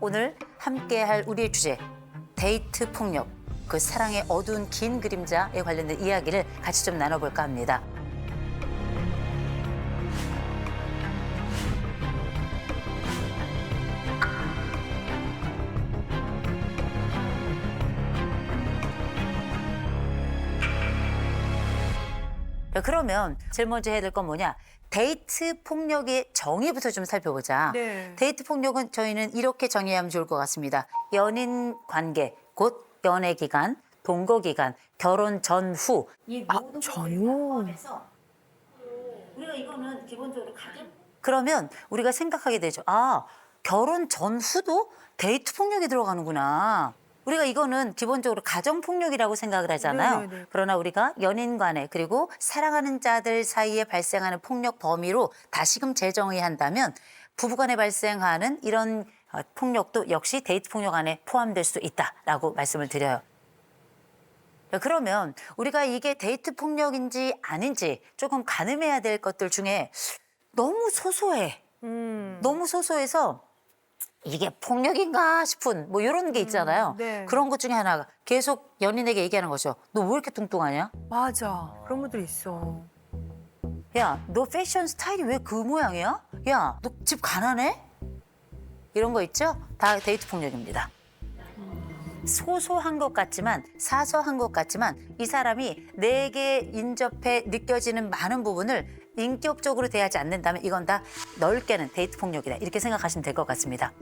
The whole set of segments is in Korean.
오늘 함께할 우리의 주제 데이트 폭력, 그 사랑의 어두운 긴 그림자에 관련된 이야기를 같이 좀 나눠볼까 합니다. 그러면 제일 먼저 해야 될 건 뭐냐? 데이트 폭력의 정의부터 좀 살펴보자. 네. 데이트 폭력은 저희는 이렇게 정의하면 좋을 것 같습니다. 연인 관계, 곧 연애 기간, 동거 기간, 결혼 전후. 이 모든 전후. 우리가 이거는 기본적으로 그러면 우리가 생각하게 되죠. 아, 결혼 전후도 데이트 폭력이 들어가는구나. 우리가 이거는 기본적으로 가정폭력이라고 생각을 하잖아요. 네네네. 그러나 우리가 연인 간에 그리고 사랑하는 자들 사이에 발생하는 폭력 범위로 다시금 재정의한다면 부부간에 발생하는 이런 폭력도 역시 데이트 폭력 안에 포함될 수 있다라고 말씀을 드려요. 그러면 우리가 이게 데이트 폭력인지 아닌지 조금 가늠해야 될 것들 중에 너무 소소해. 너무 소소해서 이게 폭력인가 싶은 뭐 이런 게 있잖아요. 네. 그런 것 중에 하나가 계속 연인에게 얘기하는 거죠. 너 왜 이렇게 뚱뚱하냐? 맞아. 그런 분들 있어. 야, 너 패션 스타일이 왜 그 모양이야? 야, 너 집 가난해? 이런 거 있죠? 다 데이트 폭력입니다. 소소한 것 같지만 사소한 것 같지만 이 사람이 내게 인접해 느껴지는 많은 부분을 인격적으로 대하지 않는다면 이건 다 넓게는 데이트 폭력이다. 이렇게 생각하시면 될 것 같습니다.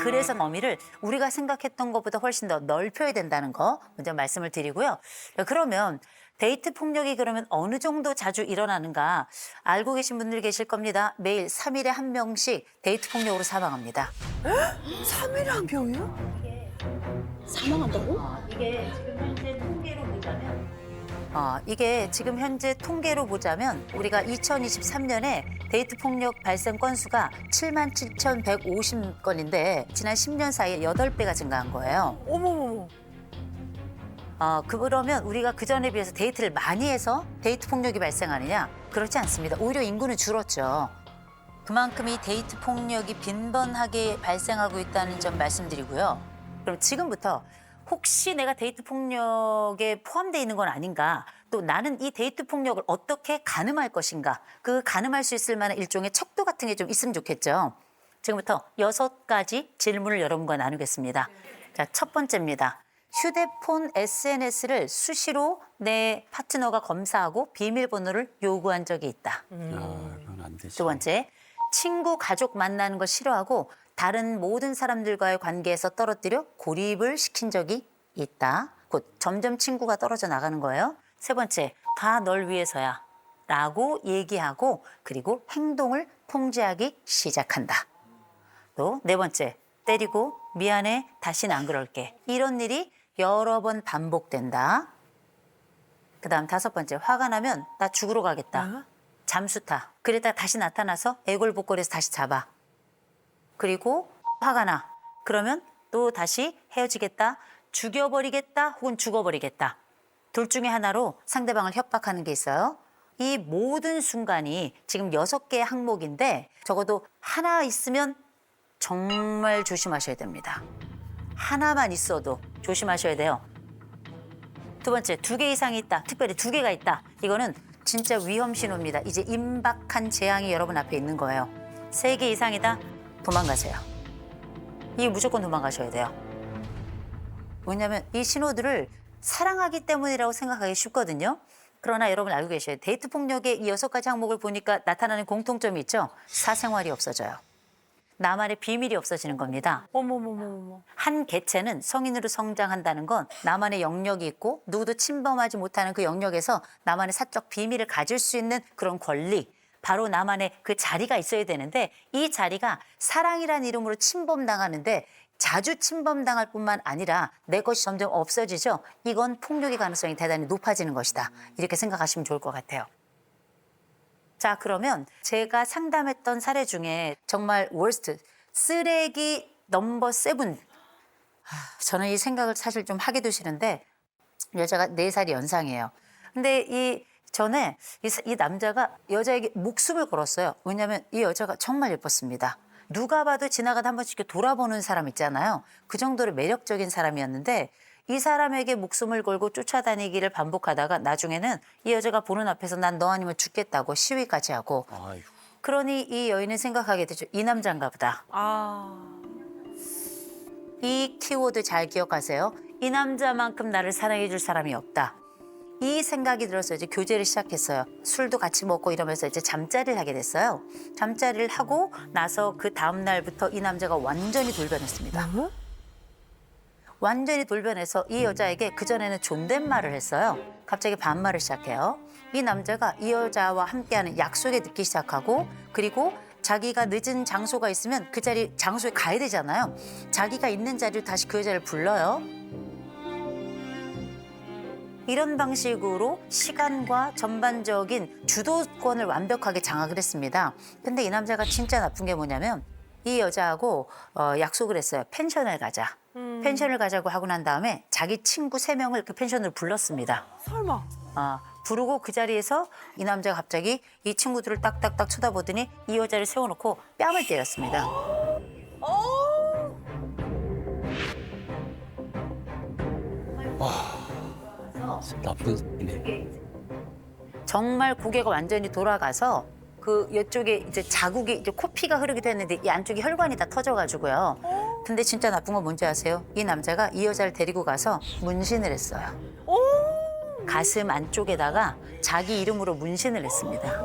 그래서 범위를 우리가 생각했던 것보다 훨씬 더 넓혀야 된다는 거 먼저 말씀을 드리고요. 그러면 데이트 폭력이 그러면 어느 정도 자주 일어나는가 알고 계신 분들 계실 겁니다. 매일 3일에 한 명씩 데이트 폭력으로 사망합니다. 3일에 한 병이요? 사망한다고? 이게 지금 현재 통계로 보자면 우리가 2023년에 데이트 폭력 발생 건수가 77,150건인데 지난 10년 사이에 8배가 증가한 거예요. 어머머머. 그러면 우리가 그전에 비해서 데이트를 많이 해서 데이트 폭력이 발생하느냐? 그렇지 않습니다. 오히려 인구는 줄었죠. 그만큼 이 데이트 폭력이 빈번하게 발생하고 있다는 점 말씀드리고요. 그럼 지금부터 혹시 내가 데이트 폭력에 포함되어 있는 건 아닌가? 또 나는 이 데이트 폭력을 어떻게 가늠할 것인가? 그 가늠할 수 있을 만한 일종의 척도 같은 게 좀 있으면 좋겠죠. 지금부터 6가지 질문을 여러분과 나누겠습니다. 자, 첫 번째입니다. 휴대폰 SNS를 수시로 내 파트너가 검사하고 비밀번호를 요구한 적이 있다. 그건 안 되지. 두 번째, 친구, 가족 만나는 거 싫어하고 다른 모든 사람들과의 관계에서 떨어뜨려 고립을 시킨 적이 있다. 곧 점점 친구가 떨어져 나가는 거예요. 세 번째, 다 널 위해서야 라고 얘기하고 그리고 행동을 통제하기 시작한다. 또 네 번째, 때리고 미안해, 다시는 안 그럴게. 이런 일이 여러 번 반복된다. 그다음 다섯 번째, 화가 나면 나 죽으러 가겠다. 잠수 타. 그러다 다시 나타나서 애골복골해서 다시 잡아. 그리고 화가 나. 그러면 또 다시 헤어지겠다, 죽여버리겠다, 혹은 죽어버리겠다. 둘 중에 하나로 상대방을 협박하는 게 있어요. 이 모든 순간이 지금 6개의 항목인데 적어도 하나 있으면 정말 조심하셔야 됩니다. 하나만 있어도 조심하셔야 돼요. 두 번째, 2개 이상이 있다. 특별히 2개가 있다. 이거는 진짜 위험 신호입니다. 이제 임박한 재앙이 여러분 앞에 있는 거예요. 3개 이상이다. 도망가세요. 이게 무조건 도망가셔야 돼요. 왜냐하면 이 신호들을 사랑하기 때문이라고 생각하기 쉽거든요. 그러나 여러분 알고 계셔요. 데이트 폭력의 이 6가지 항목을 보니까 나타나는 공통점이 있죠. 사생활이 없어져요. 나만의 비밀이 없어지는 겁니다. 어머머머머. 한 개체는 성인으로 성장한다는 건 나만의 영역이 있고 누구도 침범하지 못하는 그 영역에서 나만의 사적 비밀을 가질 수 있는 그런 권리, 바로 나만의 그 자리가 있어야 되는데 이 자리가 사랑이라는 이름으로 침범당하는데 자주 침범당할 뿐만 아니라 내 것이 점점 없어지죠. 이건 폭력의 가능성이 대단히 높아지는 것이다. 이렇게 생각하시면 좋을 것 같아요. 자, 그러면 제가 상담했던 사례 중에 정말 월스트, 쓰레기 넘버 7. 저는 이 생각을 사실 좀 하게 되시는데 여자가 4살이 연상이에요. 근데 이 전에 이 남자가 여자에게 목숨을 걸었어요. 왜냐하면 이 여자가 정말 예뻤습니다. 누가 봐도 지나가다 한 번씩 이렇게 돌아보는 사람 있잖아요. 그 정도로 매력적인 사람이었는데 이 사람에게 목숨을 걸고 쫓아다니기를 반복하다가 나중에는 이 여자가 보는 앞에서 난 너 아니면 죽겠다고 시위까지 하고 아이고. 그러니 이 여인은 생각하게 되죠. 이 남자인가 보다. 아. 이 키워드 잘 기억하세요. 이 남자만큼 나를 사랑해 줄 사람이 없다. 이 생각이 들어서 이제 교제를 시작했어요. 술도 같이 먹고 이러면서 이제 잠자리를 하게 됐어요. 잠자리를 하고 나서 그 다음 날부터 이 남자가 완전히 돌변했습니다. 뭐? 완전히 돌변해서 이 여자에게 그전에는 존댓말을 했어요. 갑자기 반말을 시작해요. 이 남자가 이 여자와 함께하는 약속에 늦기 시작하고 그리고 자기가 늦은 장소가 있으면 그 장소에 가야 되잖아요. 자기가 있는 자리로 다시 그 여자를 불러요. 이런 방식으로 시간과 전반적인 주도권을 완벽하게 장악을 했습니다. 근데 이 남자가 진짜 나쁜 게 뭐냐면 이 여자하고 약속을 했어요. 펜션을 가자. 펜션을 가자고 하고 난 다음에 자기 친구 3명을 그 펜션으로 불렀습니다. 설마. 부르고 그 자리에서 이 남자가 갑자기 이 친구들을 딱딱딱 쳐다보더니 이 여자를 세워놓고 뺨을 때렸습니다. 나쁜 새끼네. 정말 고개가 완전히 돌아가서 그 이쪽에 이제 자국이 이제 코피가 흐르기도 했는데 이 안쪽에 혈관이 다 터져가지고요. 근데 진짜 나쁜 건 뭔지 아세요? 이 남자가 이 여자를 데리고 가서 문신을 했어요. 가슴 안쪽에다가 자기 이름으로 문신을 했습니다.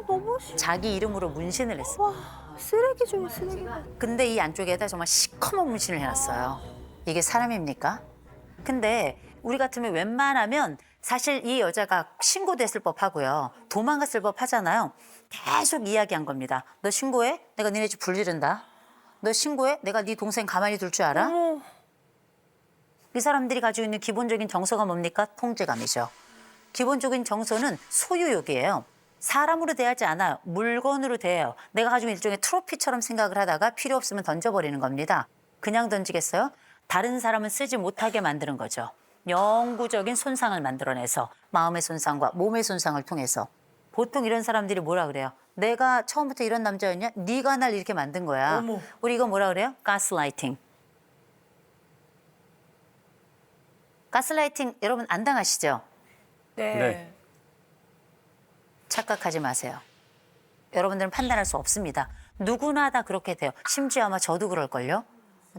너무 싫어. 자기 이름으로 문신을 했어요. 쓰레기 중에 쓰레기. 근데 이 안쪽에다 정말 시커먼 문신을 해놨어요. 이게 사람입니까? 근데 우리 같으면 웬만하면 사실 이 여자가 신고됐을 법하고요. 도망갔을 법하잖아요. 계속 이야기한 겁니다. 너 신고해? 내가 니네 집 불지른다. 너 신고해? 내가 네 동생 가만히 둘 줄 알아? 어머. 이 사람들이 가지고 있는 기본적인 정서가 뭡니까? 통제감이죠. 기본적인 정서는 소유욕이에요. 사람으로 대하지 않아요. 물건으로 대해요. 내가 가지고 있는 일종의 트로피처럼 생각을 하다가 필요 없으면 던져버리는 겁니다. 그냥 던지겠어요? 다른 사람은 쓰지 못하게 만드는 거죠. 영구적인 손상을 만들어내서 마음의 손상과 몸의 손상을 통해서 보통 이런 사람들이 뭐라 그래요? 내가 처음부터 이런 남자였냐? 네가 날 이렇게 만든 거야. 어머. 우리 이거 뭐라 그래요? 가스라이팅. 가스라이팅 여러분 안 당하시죠? 네. 네. 착각하지 마세요. 여러분들은 판단할 수 없습니다. 누구나 다 그렇게 돼요. 심지어 아마 저도 그럴걸요.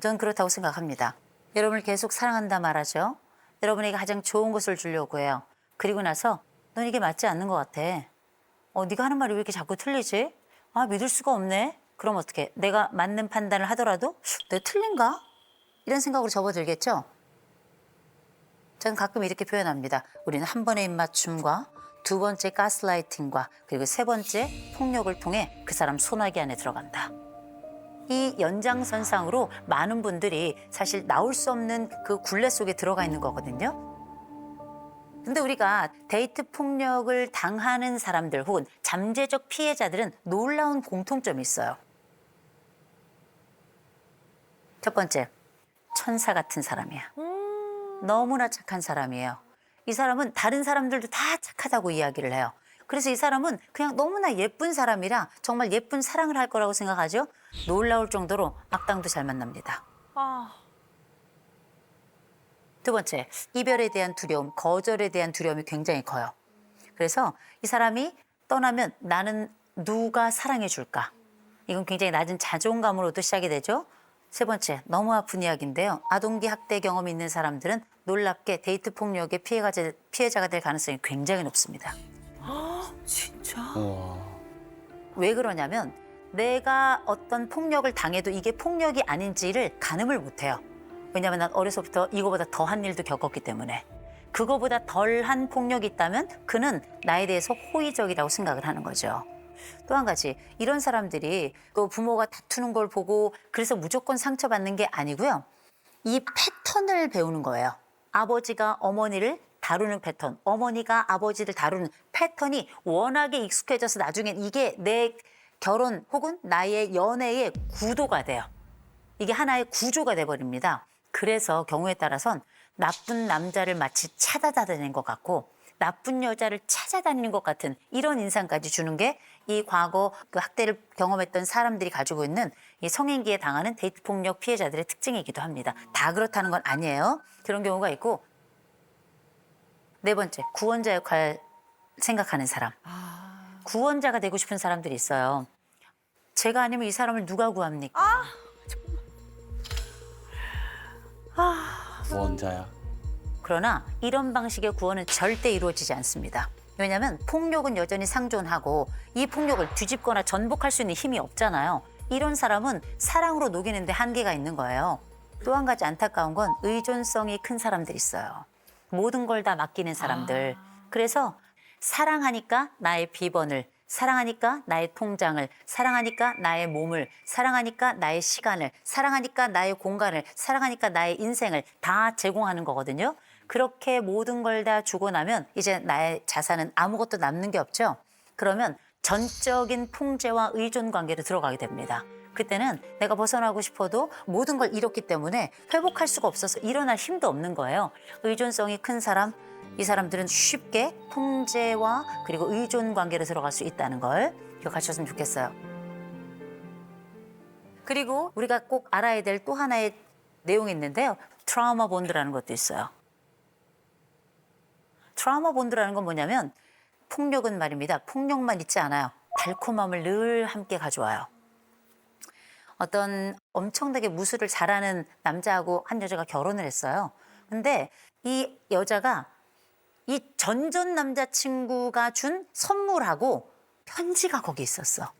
저는 그렇다고 생각합니다. 여러분을 계속 사랑한다 말하죠. 여러분에게 가장 좋은 것을 주려고 해요. 그리고 나서 넌 이게 맞지 않는 것 같아. 네가 하는 말이 왜 이렇게 자꾸 틀리지? 믿을 수가 없네. 그럼 어떡해? 내가 맞는 판단을 하더라도 내가 틀린가? 이런 생각으로 접어들겠죠? 저는 가끔 이렇게 표현합니다. 우리는 한 번의 입맞춤과 두 번째 가스라이팅과 그리고 세 번째 폭력을 통해 그 사람 소나기 안에 들어간다. 이 연장선상으로 많은 분들이 사실 나올 수 없는 그 굴레 속에 들어가 있는 거거든요. 근데 우리가 데이트 폭력을 당하는 사람들 혹은 잠재적 피해자들은 놀라운 공통점이 있어요. 첫 번째, 천사 같은 사람이야. 너무나 착한 사람이에요. 이 사람은 다른 사람들도 다 착하다고 이야기를 해요. 그래서 이 사람은 그냥 너무나 예쁜 사람이라 정말 예쁜 사랑을 할 거라고 생각하죠. 놀라울 정도로 악당도 잘 만납니다. 두 번째, 이별에 대한 두려움, 거절에 대한 두려움이 굉장히 커요. 그래서 이 사람이 떠나면 나는 누가 사랑해 줄까? 이건 굉장히 낮은 자존감으로도 시작이 되죠. 세 번째, 너무 아픈 이야기인데요. 아동기 학대 경험이 있는 사람들은 놀랍게 데이트 폭력의 피해자가 될 가능성이 굉장히 높습니다. 진짜? 우와. 왜 그러냐면 내가 어떤 폭력을 당해도 이게 폭력이 아닌지를 가늠을 못해요. 왜냐하면 난 어려서부터 이거보다 더한 일도 겪었기 때문에. 그거보다 덜한 폭력이 있다면 그는 나에 대해서 호의적이라고 생각을 하는 거죠. 또 한 가지, 이런 사람들이 또 부모가 다투는 걸 보고 그래서 무조건 상처받는 게 아니고요. 이 패턴을 배우는 거예요. 아버지가 어머니를 다루는 패턴, 어머니가 아버지를 다루는 패턴이 워낙에 익숙해져서 나중엔 이게 내 결혼 혹은 나의 연애의 구도가 돼요. 이게 하나의 구조가 돼버립니다. 그래서 경우에 따라선 나쁜 남자를 마치 찾아다니는 것 같고 나쁜 여자를 찾아다니는 것 같은 이런 인상까지 주는 게 이 과거 그 학대를 경험했던 사람들이 가지고 있는 이 성인기에 당하는 데이트 폭력 피해자들의 특징이기도 합니다. 다 그렇다는 건 아니에요. 그런 경우가 있고. 네 번째, 구원자 역할 생각하는 사람. 구원자가 되고 싶은 사람들이 있어요. 제가 아니면 이 사람을 누가 구합니까? 구원자야. 그러나 이런 방식의 구원은 절대 이루어지지 않습니다. 왜냐하면 폭력은 여전히 상존하고 이 폭력을 뒤집거나 전복할 수 있는 힘이 없잖아요. 이런 사람은 사랑으로 녹이는데 한계가 있는 거예요. 또 한 가지 안타까운 건 의존성이 큰 사람들이 있어요. 모든 걸 다 맡기는 사람들. 그래서 사랑하니까 나의 비번을, 사랑하니까 나의 통장을, 사랑하니까 나의 몸을, 사랑하니까 나의 시간을, 사랑하니까 나의 공간을, 사랑하니까 나의 인생을 다 제공하는 거거든요. 그렇게 모든 걸 다 주고 나면 이제 나의 자산은 아무것도 남는 게 없죠. 그러면 전적인 통제와 의존 관계로 들어가게 됩니다. 그때는 내가 벗어나고 싶어도 모든 걸 잃었기 때문에 회복할 수가 없어서 일어날 힘도 없는 거예요. 의존성이 큰 사람, 이 사람들은 쉽게 통제와 그리고 의존 관계로 들어갈 수 있다는 걸 기억하셨으면 좋겠어요. 그리고 우리가 꼭 알아야 될 또 하나의 내용이 있는데요. 트라우마 본드라는 것도 있어요. 트라우마 본드라는 건 뭐냐면 폭력은 말입니다. 폭력만 있지 않아요. 달콤함을 늘 함께 가져와요. 어떤 엄청나게 무술을 잘하는 남자하고 한 여자가 결혼을 했어요. 근데 이 여자가 이 전전 남자친구가 준 선물하고 편지가 거기 있었어.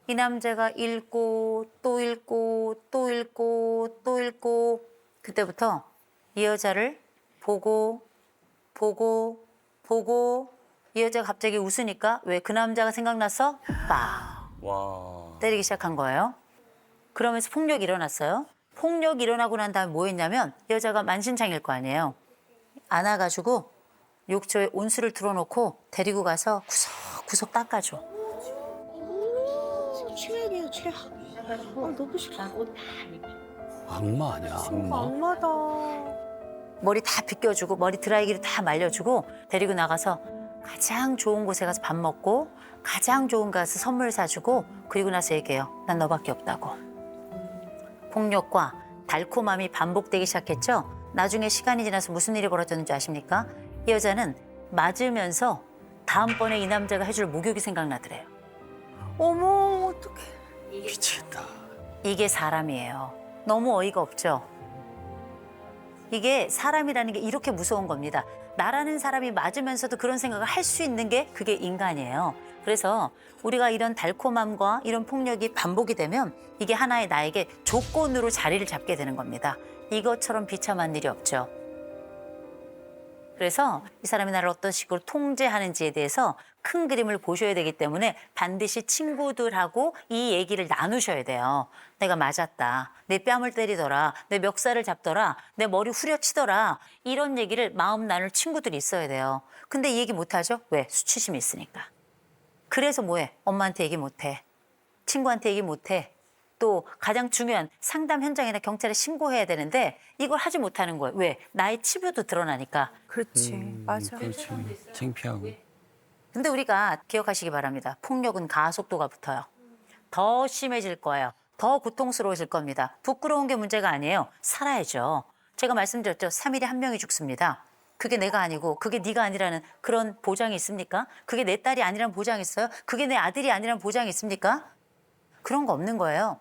이 남자가 읽고 또 읽고 또 읽고 또 읽고 그때부터 이 여자를 보고 이 여자가 갑자기 웃으니까 왜 그 남자가 생각나서 빡 와. 때리기 시작한 거예요. 그러면서 폭력이 일어났어요. 폭력이 일어나고 난 다음에 뭐 했냐면 여자가 만신창일 거 아니에요. 안아가지고 욕조에 온수를 틀어놓고 데리고 가서 구석구석 닦아줘. 최악이에요, 최악. 너무 싫어. 악마 아니야, 악마? 악마다. 머리 다 빗겨주고 머리 드라이기로 다 말려주고 데리고 나가서 가장 좋은 곳에 가서 밥 먹고 가장 좋은 곳에 가서 선물 사주고 그리고 나서 얘기해요. 난 너밖에 없다고. 폭력과 달콤함이 반복되기 시작했죠. 나중에 시간이 지나서 무슨 일이 벌어졌는지 아십니까? 이 여자는 맞으면서 다음번에 이 남자가 해줄 목욕이 생각나더래요. 어머, 어떡해. 미치겠다. 이게 사람이에요. 너무 어이가 없죠? 이게 사람이라는 게 이렇게 무서운 겁니다. 나라는 사람이 맞으면서도 그런 생각을 할 수 있는 게 그게 인간이에요. 그래서 우리가 이런 달콤함과 이런 폭력이 반복이 되면 이게 하나의 나에게 조건으로 자리를 잡게 되는 겁니다. 이것처럼 비참한 일이 없죠. 그래서 이 사람이 나를 어떤 식으로 통제하는지에 대해서 큰 그림을 보셔야 되기 때문에 반드시 친구들하고 이 얘기를 나누셔야 돼요. 내가 맞았다. 내 뺨을 때리더라. 내 멱살을 잡더라. 내 머리 후려치더라. 이런 얘기를 마음 나눌 친구들이 있어야 돼요. 근데 이 얘기 못하죠? 왜? 수치심이 있으니까. 그래서 뭐해? 엄마한테 얘기 못해. 친구한테 얘기 못해. 또 가장 중요한 상담 현장이나 경찰에 신고해야 되는데 이걸 하지 못하는 거예요. 왜? 나의 치부도 드러나니까. 그렇지, 맞아. 그렇지. 창피하고. 근데 우리가 기억하시기 바랍니다. 폭력은 가속도가 붙어요. 더 심해질 거예요. 더 고통스러워질 겁니다. 부끄러운 게 문제가 아니에요. 살아야죠. 제가 말씀드렸죠. 3일에 1명이 죽습니다. 그게 내가 아니고 그게 네가 아니라는 그런 보장이 있습니까? 그게 내 딸이 아니라는 보장이 있어요? 그게 내 아들이 아니라는 보장이 있습니까? 그런 거 없는 거예요.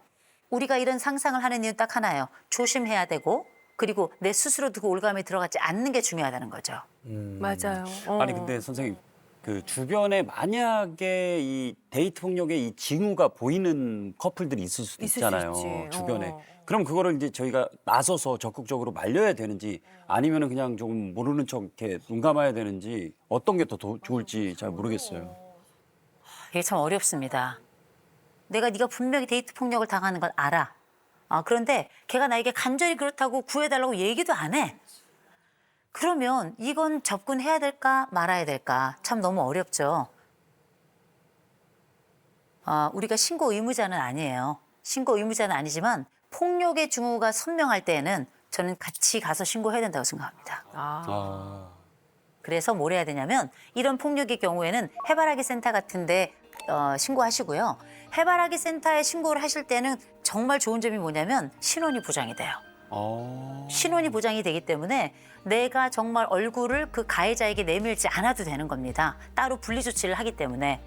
우리가 이런 상상을 하는 이유는 딱 하나예요. 조심해야 되고 그리고 내 스스로 두고 올감에 들어가지 않는 게 중요하다는 거죠. 맞아요. 아니 근데 선생님 그 주변에 만약에 이 데이트 폭력의 이 징후가 보이는 커플들이 있을 수도 있을 수 있잖아요. 있지. 주변에. 그럼 그거를 이제 저희가 나서서 적극적으로 말려야 되는지 아니면은 그냥 조금 모르는 척 이렇게 눈 감아야 되는지 어떤 게 더 좋을지 잘 모르겠어요. 이게 참 어렵습니다. 내가 네가 분명히 데이트 폭력을 당하는 걸 알아. 그런데 걔가 나에게 간절히 그렇다고 구해달라고 얘기도 안 해. 그러면 이건 접근해야 될까 말아야 될까 참 너무 어렵죠. 우리가 신고 의무자는 아니에요. 신고 의무자는 아니지만 폭력의 징후가 선명할 때에는 저는 같이 가서 신고해야 된다고 생각합니다. 아. 그래서 뭘 해야 되냐면 이런 폭력의 경우에는 해바라기 센터 같은데 신고하시고요. 해바라기 센터에 신고를 하실 때는 정말 좋은 점이 뭐냐면 신원이 보장이 돼요. 신원이 보장이 되기 때문에 내가 정말 얼굴을 그 가해자에게 내밀지 않아도 되는 겁니다. 따로 분리 조치를 하기 때문에.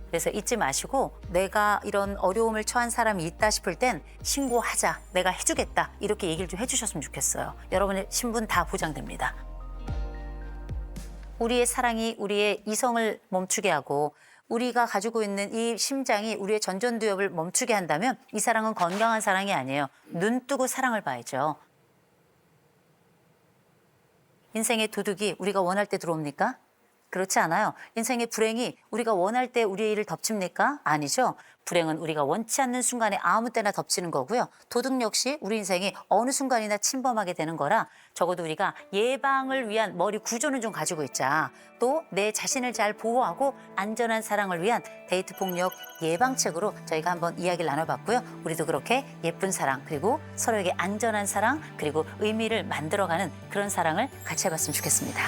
그래서 잊지 마시고 내가 이런 어려움을 처한 사람이 있다 싶을 땐 신고하자, 내가 해주겠다 이렇게 얘기를 좀 해주셨으면 좋겠어요. 여러분의 신분 다 보장됩니다. 우리의 사랑이 우리의 이성을 멈추게 하고 우리가 가지고 있는 이 심장이 우리의 전전두엽을 멈추게 한다면 이 사랑은 건강한 사랑이 아니에요. 눈 뜨고 사랑을 봐야죠. 인생의 도둑이 우리가 원할 때 들어옵니까? 그렇지 않아요. 인생의 불행이 우리가 원할 때 우리의 일을 덮칩니까? 아니죠. 불행은 우리가 원치 않는 순간에 아무 때나 덮치는 거고요. 도둑 역시 우리 인생이 어느 순간이나 침범하게 되는 거라 적어도 우리가 예방을 위한 머리 구조는 좀 가지고 있자. 또 내 자신을 잘 보호하고 안전한 사랑을 위한 데이트 폭력 예방책으로 저희가 한번 이야기를 나눠봤고요. 우리도 그렇게 예쁜 사랑 그리고 서로에게 안전한 사랑 그리고 의미를 만들어가는 그런 사랑을 같이 해봤으면 좋겠습니다.